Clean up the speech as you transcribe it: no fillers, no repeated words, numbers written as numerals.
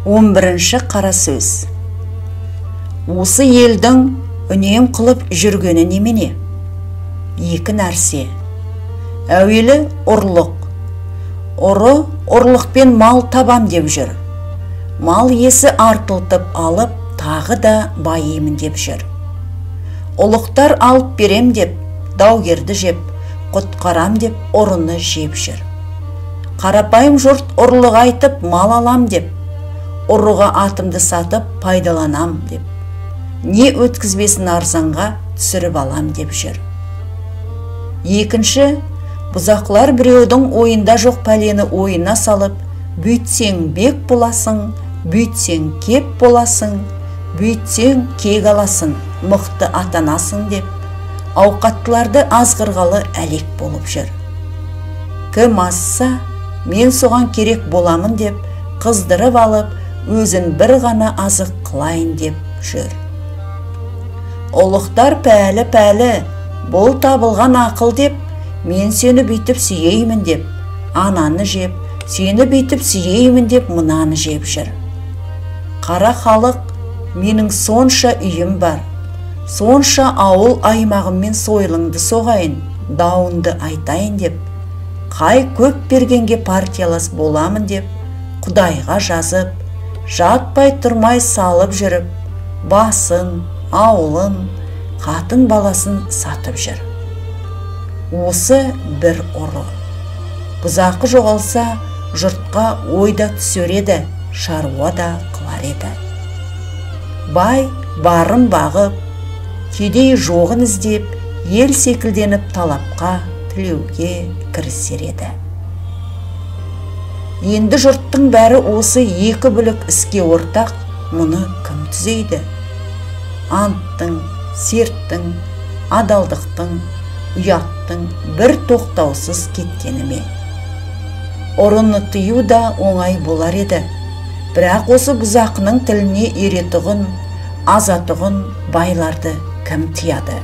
11-ші қара сөз. Осы елдің үнем қылып жүргені немене? Екі нәрсе. Әуелі ұрлық. Ұры ұрлықпен мал табам деп жүр. Мал есі артылтып алып, тағы да байымын деп жүр. Ұлықтар алып берем деп, даугерді жеп, құтқарам деп ұрыны жеп жүр. Қарапайым жұрт ұрлық айтып мал алам деп, ұрыға атымды сатып пайдаланам деп, не өткізбесін арзанға түсіріп алам деп жүр. Екінші, бұзақлар біреудің ойында жоқ пәлені ойына салып, бүйтсең бек боласың, бүйтсең кеп боласың, бүйтсең кек аласың, мықты атанасың деп, ауқаттыларды азғырғалы әлек болып жүр. Кім азса, мен соған керек боламын деп, қыздырып алып, өзін бір ғана азық қылайын деп жүр. Ұлықтар пәлі, бұл табылған ақыл деп, мен сені бүйтіп сүйеймін деп, ананы жеп, сені бүйтіп сүйеймін деп, мынаны жеп жүр. Қара халық, менің сонша үйім бар, сонша ауыл аймағыммен сойылыңды соғайын, дауынды айтайын деп, қай көп бергенге партиялас боламын деп, Құдайға жазып, жатпай тұрмай салып жүріп, басын, ауылын, қатын баласын сатып жүр. Осы бір ұры. Бұзақы жоғалса, жұртқа ойда түсер еді, шаруа да қылар еді. Бай барын бағып, кедей жоғын іздеп, ел секілденіп талапқа, тілеуге кірісер еді. Енді жұрттың бәрі осы екі бүлік іске ортақ, мұны кім түзейді? Анттың, серттің, адалдықтың, ұяттың бір тоқтаусыз кеткені ме? Ұрыны тыю да оңай болар еді, бірақ осы бұзақының тіліне еретұғын, азатұғын байларды кім тияды?